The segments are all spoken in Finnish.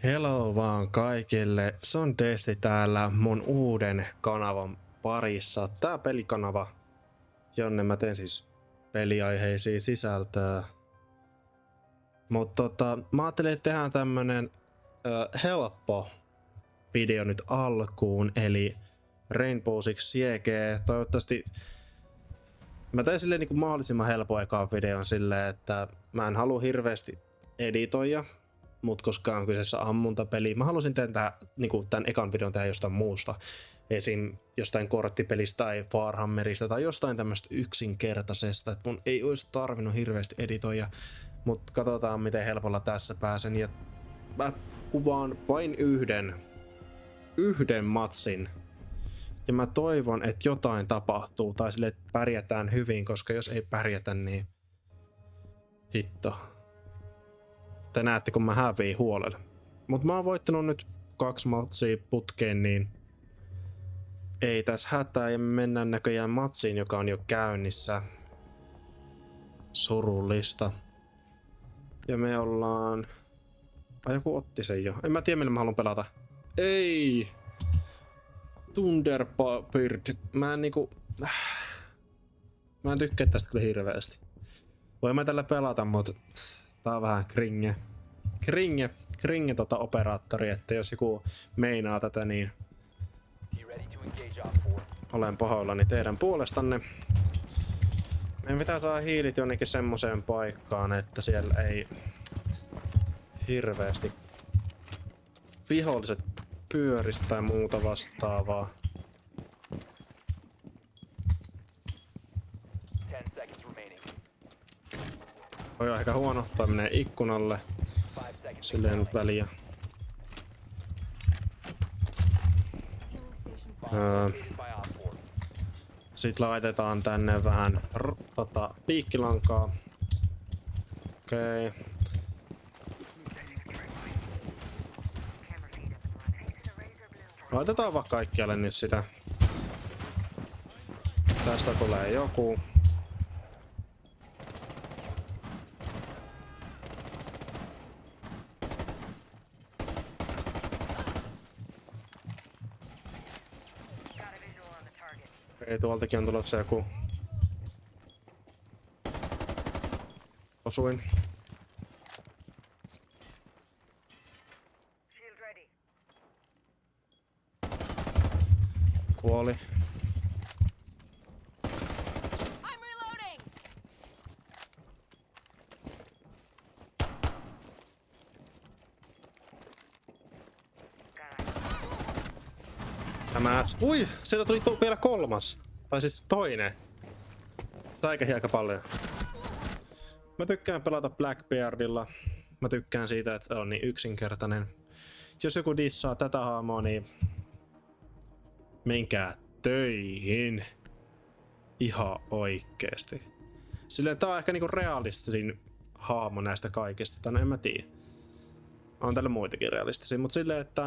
Hello vaan kaikille, se on Desti täällä mun uuden kanavan parissa. Tää pelikanava, jonne mä teen siis peliaiheisia sisältöä. Mutta mä ajattelin, että tehdään tämmönen helppo video nyt alkuun, eli Rainbow Six Siege. Toivottavasti mä tein silleen niinku mahdollisimman helpon ekaan videon silleen, että mä en halua hirveästi editoida. Mut koska on kyseessä ammuntapeli, mä halusin tehdä niinku tän ekan videon tehdä jostain muusta. Esim. Jostain korttipelistä tai Warhammerista tai jostain tämmöstä yksinkertaisesta, että mun ei olisi tarvinnut hirveästi editoida. Mut katsotaan miten helpolla tässä pääsen, ja mä kuvaan vain yhden matsin. Ja mä toivon, että jotain tapahtuu tai sille, että pärjätään hyvin, koska jos ei pärjätä, niin hitto. Te näette, kun mä häviin huolella. Mut mä oon voittanut nyt 2 matsia putkeen, niin ei tässä hätää, ja me mennään näköjään matsiin, joka on jo käynnissä. Surullista. Ja me ollaan... Ai joku otti sen jo. En mä tiedä, millä mä haluan pelata. Ei! Thunderbird. Mä en tykkää tästä kyllä hirveästi. Voin mä tällä pelata, mut... Tää on vähän kringe operaattori, että jos joku meinaa tätä, niin olen pahoillani teidän puolestanne. Meidän pitää saada hiilit jonnekin semmoseen paikkaan, että siellä ei hirveästi viholliset pyöristä tai muuta vastaavaa. Toi on aika huono, toi menee ikkunalle. Silleen nyt väliä. Sitten laitetaan tänne vähän piikkilankaa. Okei. Laitetaan vaan kaikkialle nyt sitä. Tästä tulee joku. Ei, tuoltakin on tulossa joku. Osuin. Kuoli. Ui! Sieltä tuli vielä kolmas. Tai siis toinen. Säikähi aika paljon. Mä tykkään pelata Blackbeardilla. Mä tykkään siitä, että se on niin yksinkertainen. Jos joku dissaa tätä haamoa, niin menkää töihin. Ihan oikeesti. Silleen tää on ehkä niinku realistisin haamo näistä kaikista. Tai no en mä tiedä. On tällä muitakin realistisia, mutta silleen, että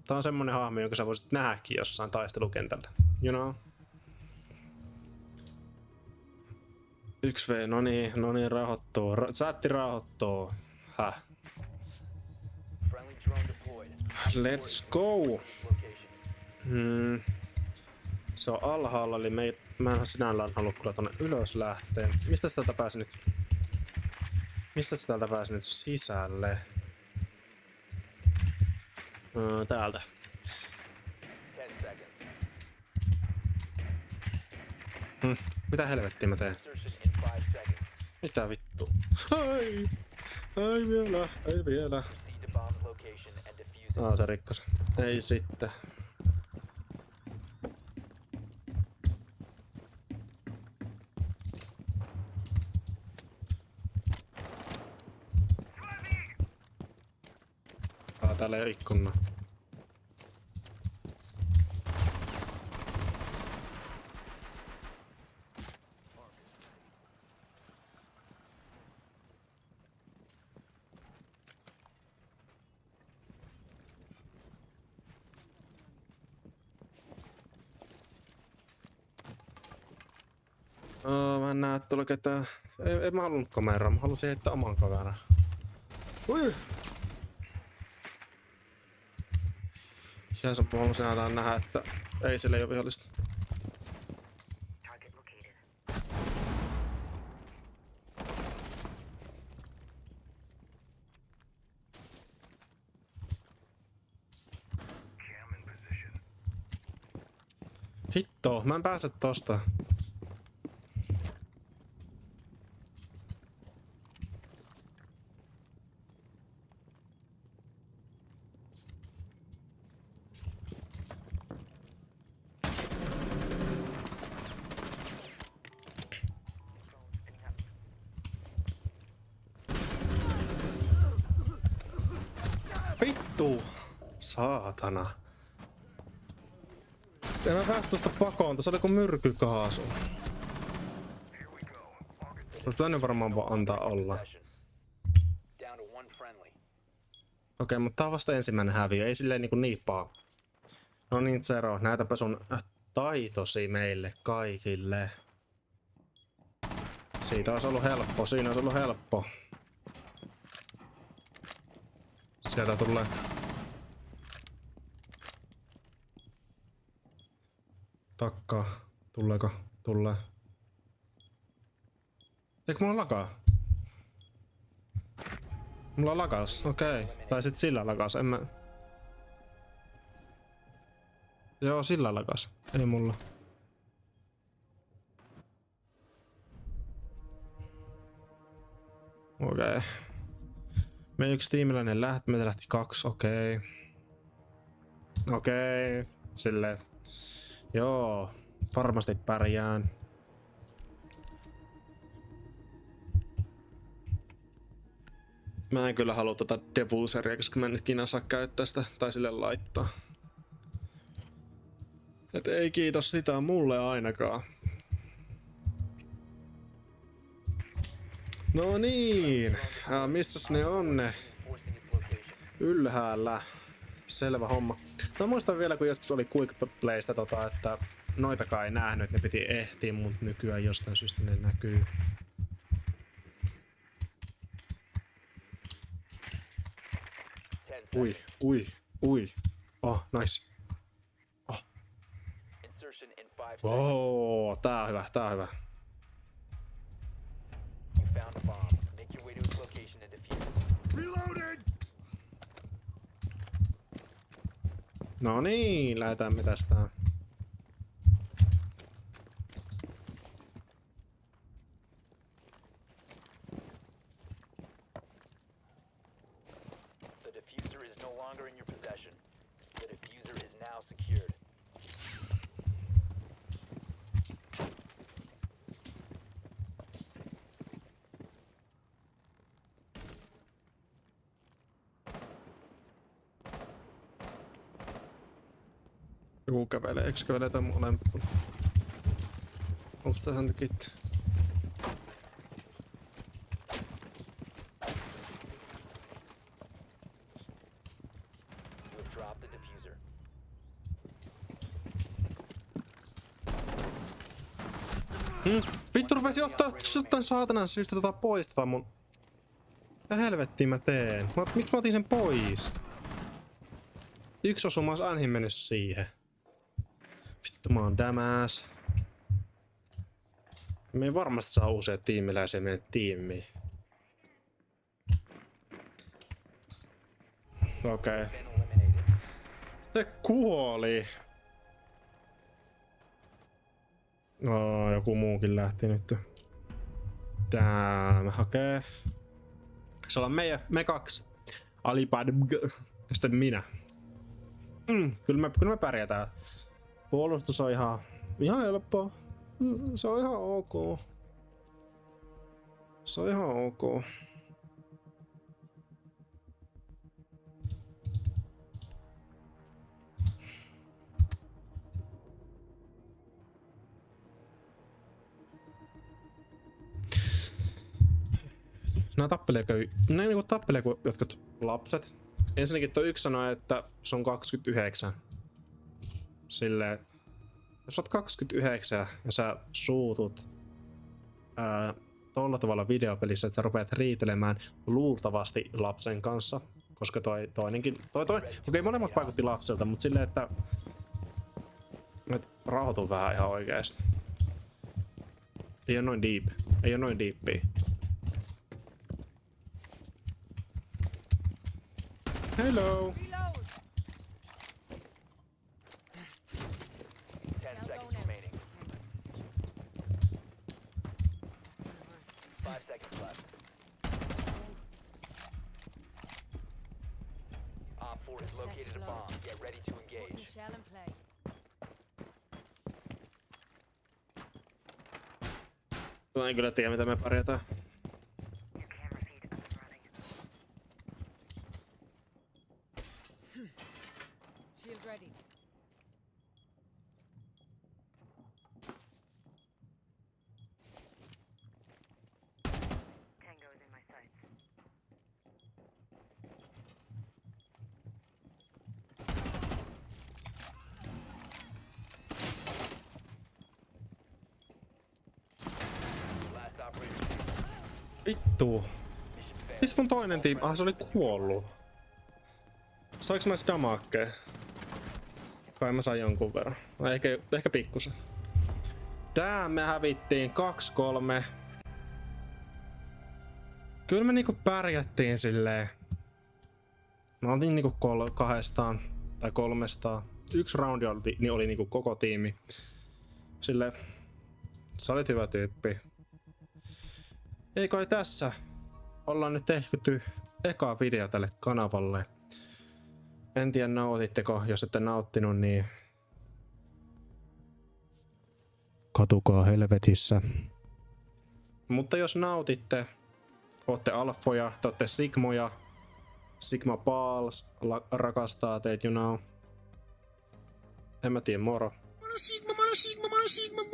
tää on semmonen hahmo, jonka sä voisit nähdäkin jossain taistelukentällä. You know? 1v, no niin, rauhoittuu. Chatti rauhoittuu. Häh? Let's go! Se on alhaalla, eli mä en sinällään halua kyllä tonne ylös lähteä. Mistä täältä pääsi nyt? Mistä täältä pääsi nyt sisälle? Täältä. Mitä helvettiä mä teen? Mitä vittu? Ei vielä. Se rikkos. Ei sitten. Täällä ei ole ikkuna. Mä en näe tuolla ketään. En mä halunnut kameraa, mä halusin heittää oman kameran. Ui! Ja se haluaisin aina nähdä, että ei sillä ei ole vihollista. Hitto, mä en pääse tosta. Vittu! Saatana. En mä päästä tuosta pakoon, se oli kuin myrkykaasu. Olisi pitänyt varmaan vaan antaa olla. Okei, mutta tää on vasta ensimmäinen häviö, ei silleen niin paha. No niin, Zero, näytäpä sun taitosi meille kaikille. Siitä olisi ollut helppo, siinä olisi ollut helppo. Sieltä tulee. Takkaa. Tuleeko? Tulee. Eikö mulla lakaa? Mulla on lakas, okei. Tai sit sillä lakas, en mä... Joo, sillä lakas. Ei mulla. Okei. Me yksi tiimiläinen lähti, meitä lähti 2, okei. Okei, silleen. Joo, varmasti pärjään. Mä en kyllä halua tätä defuseria, koska mä en ikinä saa käyttää sitä tai sille laittaa. Et ei kiitos sitä mulle ainakaan. No niin, missäs ne on ne? Ylhäällä. Selvä homma. Mä muistan vielä, kun joskus oli Quickplaysta, että noitakaan ei nähnyt, ne piti ehtiä, mutta nykyään jostain syystä ne näkyy. Ui. Oh, nice. Oh. Wow, tää on hyvä. No niin, lähdetään metästään. The diffuser is no longer in your possession. The diffuser is now secured. Joku kävelee, eikö kävelee tämän molemmat? Onks tässä häntäkin? You have dropped the diffuser. Vittu rupesi ottaa jostain saatanan syystä pois mun... Mitä helvettiä mä teen? Miksi mä otin sen pois? Yksi osuma olisi ainakin mennyt siihen. Vittu mä oon dämääs. Me ei varmasti saa uusia tiimiläisiä meidän tiimiin. Okei. Se kuoli. Joku muukin lähti nyt. Damn, okei. Se on me 2. Alipad ja sitten minä. Kyllä me pärjätään. Puolustus on ihan helppoa. Se on ihan ok. Se on ihan ok. Nää tappelee kuin jotkut lapset. Ensinnäkin toi yksi sanoi, että se on 29. Silleen, jos oot 29 ja sä suutut tolla tavalla videopelissä, että sä rupeat riitelemään luultavasti lapsen kanssa, Koska toinenkin... Okei, molemmat vaikutti lapselta, mutta silleen, että rauhoitun vähän ihan oikeesti. Ei oo noin deep. Ei oo noin deepia. Hello! 10 seconds remaining. 5 seconds left. Op 4 has located a bomb. Get ready to engage. Michelle and play. Mä en kyllä tiedä mitä me pärjätään. Shield ready. Tango's in my sights. Last operator. Vittu. Mission failed. Missä mun toinen tiimi? Ah, se oli kuollut. Saiks mä damakkeen? Kai mä sain jonkun verran. No, ehkä pikkusen. Tää me hävittiin 2-3. Kyllä me niinku pärjättiin silleen. Mä oltiin niinku 200 tai 300. Yksi roundi oli niinku koko tiimi. Silleen. Sä olit hyvä tyyppi. Ei kai tässä. Ollaan nyt tehty eka video tälle kanavalle. En tiedä nautitteko, jos ette nauttinut, niin katukaa helvetissä. Mutta jos nautitte, ootte alfoja, te ootte sigmoja, Sigma Balls rakastaa teitä, you know. En mä tiedä, moro. Mä oon Sigma,